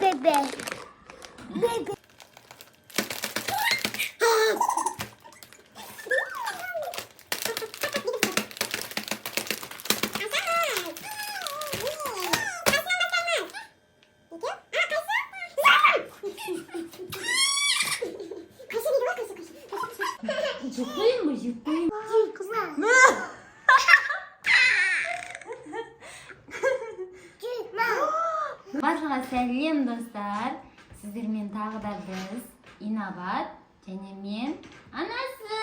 Bebe. Bebe. Yıkayım mı? Yıkayım. Yıkma. Barchaga selam dostlar. Sizler men tagı da biz Inabat және men anası.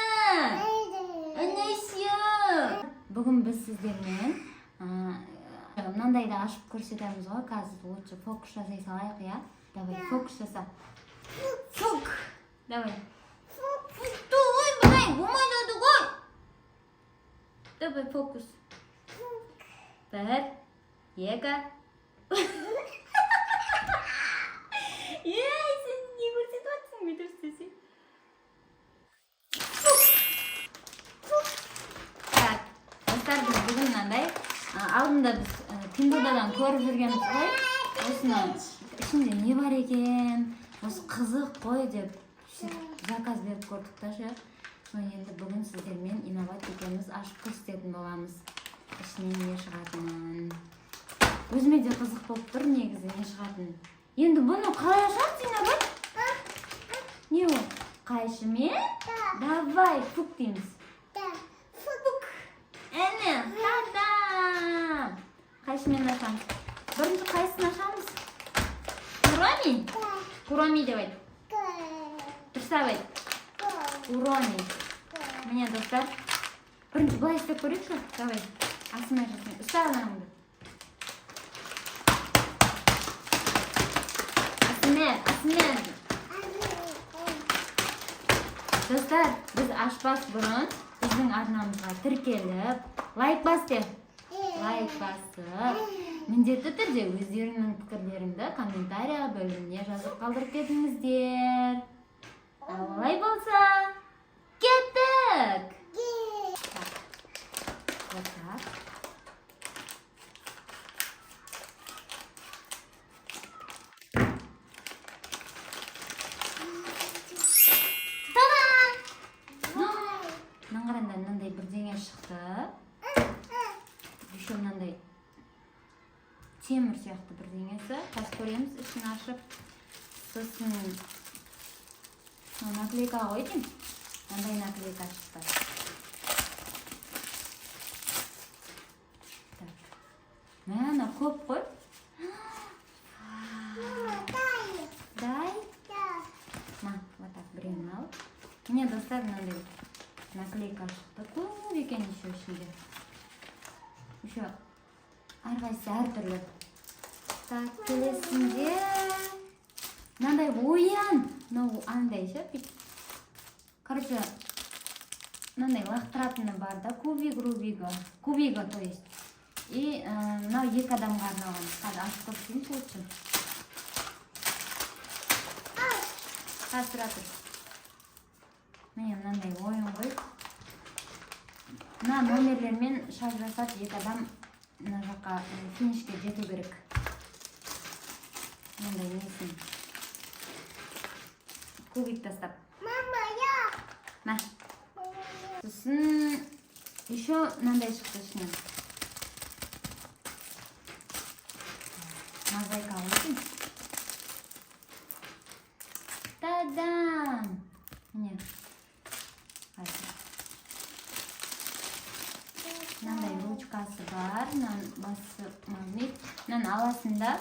Anası. Bugün biz sizlerмен mındaydı açıp көрсөтөбүз го. Қазір лучше фокус жасай салайық, я. Давай фокус жаса. Фок. Давай. Ой, давай, болмайды ғой. Давай фокус. Бір, екі. Ей, сен не көрсетіп жатсың, бүйтіп істесең? Так, достар, біз бүгін мынандай алдында біз Тиндерден көріп жүргенбіз ғой. Осыны ішінде не бар екен? Осы қызық қой деп заказ беріп көрдік та ше. Енді бүгін сіздермен Инабат екеуміз ашып көрсететін боламыз. Ішінен не шығатынын. Өзіме де қызық болып тұр, негізі не шығатынын. Енді бұны қалай ашамыз, Инабат? Не ол? Қайшымен? Давай, фук дейміз. Фук. Әне, та-дам. Қайшымен ашамыз. Бірінші қайсысын ашамыз? Уроми? Уроми деп айт. Дұрыстап айт. Уроми. Міне, достар. Бірінші былай істеп көрейікші? Давай. Асымай жасын. Ұста алаңымды. Асымай. Достар, біз ашпас бұрын біздің арнамызға тіркеліп, лайк бас деп. Лайк басып, міндетті түрде өздерінің пікірлеріңді комментария бөліміне жазып қалдырып кетіңіздер. Олай болса, кеттік! Вот так. Наңғаранда мынандай бірдеңе шықты. Еще мынандай темір сияқты бірдеңесі. Қазір көреміз, ішін ашып. Сосын наклейка ғой деймін. Мынандай наклейка шықты. Мына көп қой. Дай. На, вот так біреуін алып. Міне достар, мынандай наклейка шықты. Көп екен еще ішінде. Еще әрқайсысы әртүрлі. Так, келесінде мынандай ойын. Мынау андай ше. Короче, мынандай лақтыратыны бар да, кубига, то есть. И мынау екі адамға арналған. Қазір ашып көрсетейінші лучше. Қазір тұра тұр. Міне мынандай ойын ғой. Мына номерлермен шарт жасап, екі адам мына жаққа финишке жету керек. Мынандай несін. Кубик тастап. Мама, я. Ма. Сосын еще мынандай шықты ішінен. Мозаика алайын. Та-дам! Міне. Мынандай ручкасы бар. Басы магнит. Мынаны аласында.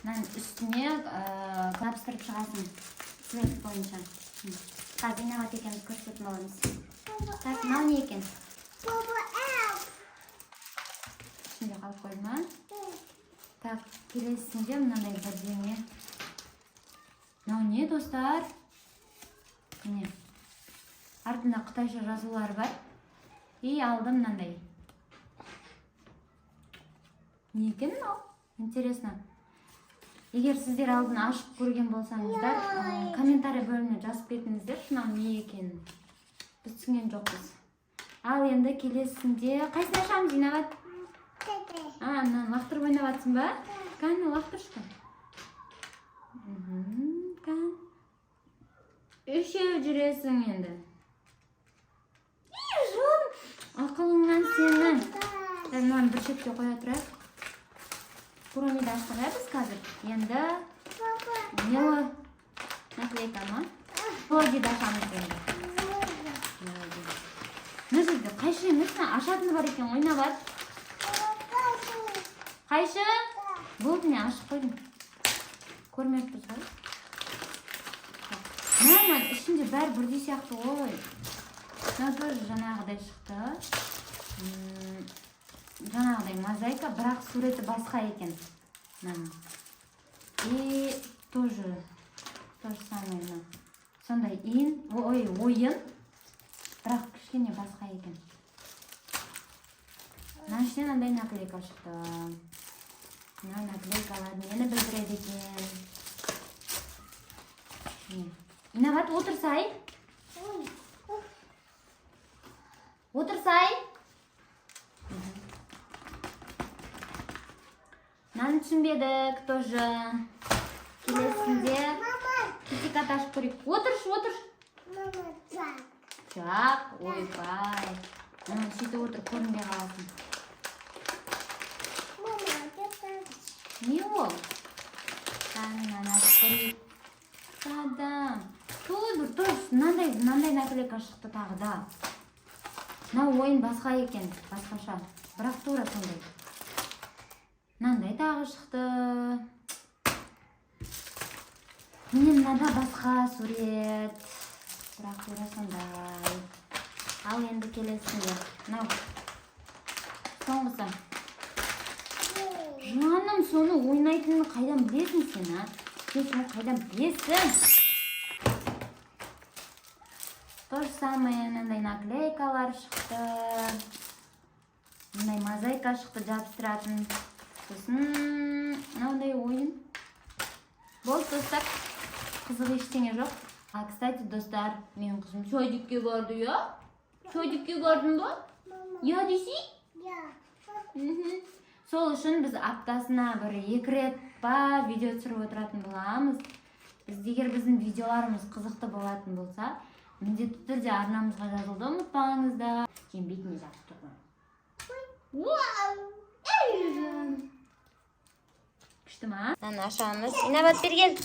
Мынаны үстіне жабыстырып шығасың. Цвет бойынша. Қазір Инабат екеніміз көрсетіп аламыз. Так, мынау не екен? Ішінде қалып қойды ма? Так, келесінде мынандай бірдеңе. Мынау не, достар? Міне. Артында қытайша жазулар бар. И алдым мынандай. Не екен мынау? Интересно. Егер сіздер алдын ашып көрген болсаңыздар, комментарий бөліміне жазып кетіңіздер, шынау не екенін. Біз түсінген жоқпыз. Ал енді келесінде қайсыны ашамыз, Инабат? Мынаны лақтырып ойнап жатсың ба? Қане лақтыршы. Kan. Üşüp жүресің енді. Ақылыңнан сенің. Мынаны бір шетке қоя тұрайық. Пирамида аштырайбыз қазір. Енді мело наклейка ма? Мелодиді ашамыз енді. Мына жерде қайшы емес, ашатыны бар екен, ойнап бар. Қайшы? Болды, мен ашып қойдым. Көрмеп тұрсыз ғой. Мына ішінде бәрі бірдей сияқты ғой. Мына тоже жаңағыдай шықты. Жаңағыдай мозаика, бірақ суреті басқа екен. И тоже самое. Сондай ойын. Бірақ кішкене басқа екен. Мына ішінен андай наклейка шықты. Мына наклейкалар нені білдіреді екен. Инабат, отырсай. Отырсай. Мынаны түсінбедік тоже. Келесінде китикат ашып көрейік. Отырш. Чак, ойбай. Сөйтіп отыр, көрінбей қаласың. Не ол? Мынаны ашып көрейік. Садам. Тоже мынандай наклейка шықты тағы да. Мына ойын басқа екен, басқаша. Бірақ тура сондай. Мынандай тағы шықты. Міне мынада басқа сурет. Бірақ тура сондай. Ал енді келесінде. Мынау. Соңғысы. Жаным, соны ойнайтынын қайдан білесің сен, а? Сен соны қайдан білесің? То же самое, мынандай наклейкалар шықты. Мындай мозаика шықты жабыстыратын. Сосын мынандай ойын. Болды, достар. Қызық ештеңе жоқ. Кстати, достар, менің қызым садикке барды, я? Садикке бардың ба? Я десей? Я. Сол үшін біз аптасына бір 2 рет па видео түсіріп отыратын боламыз. Егер біздің видеоларымыз қызықты болатын болса, міндетті түрде арнамызға жазылуды ұмытпаңыздар. Сен бетіне жатып тұрған. Күшті ма? Мынаны ашамыз. Инабат, бергел.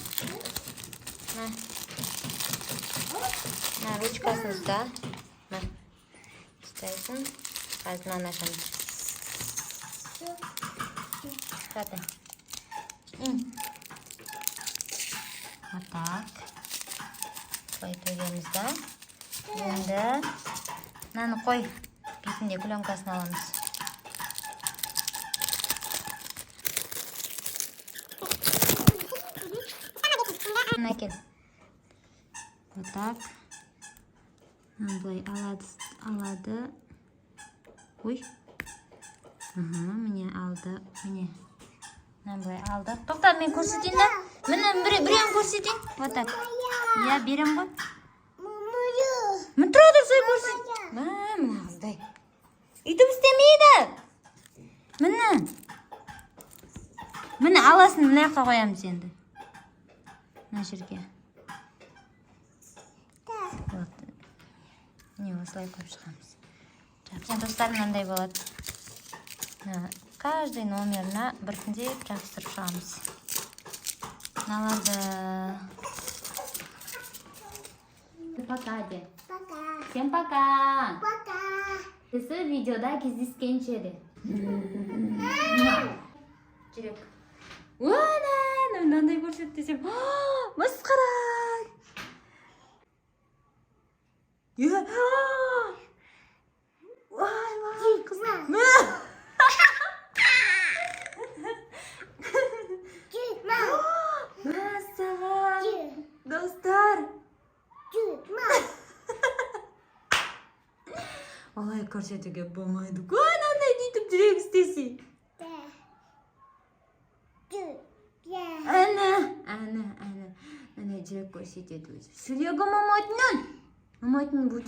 Мына ручкасын ұста. Ұстайсың. Қазір мынаны ашамыз. Кстати. Вот так. Қой төгеміз да. Енді мынаны қой. Бетінде пленкасын аламыз. Мына кел. Вот так. Былай алады. Ой. Міне алды. Міне. Былай алды. Тоқтат, мен көрсетейін да. Мені біреуін көрсетейін. Вот так. Я берем ғой. Мен тұра тұрсай көрсет. Мына қыздай. Үйтіп істемейді. Мені аласын мына жаққа қоямыз енді. Мына жерге. Міне осылай қойып шығамыз. Достар, мынандай болады. Каждый номеріне біртіндеп жабыстырып шығамыз. Мыналарды. Пока де. Пока. Всем пока. Пока. Келесі видеода кездескенше де. Жүрек. Мынандай көрсет десем. Масқара. Вай, қызым. Достар. Олай көрсетуге болмайды. Мынандай дейтіп жүрек істесе. Әне. Әне жүрек көрсетеді өзі. Жүрегі маматынан. Маматының бұл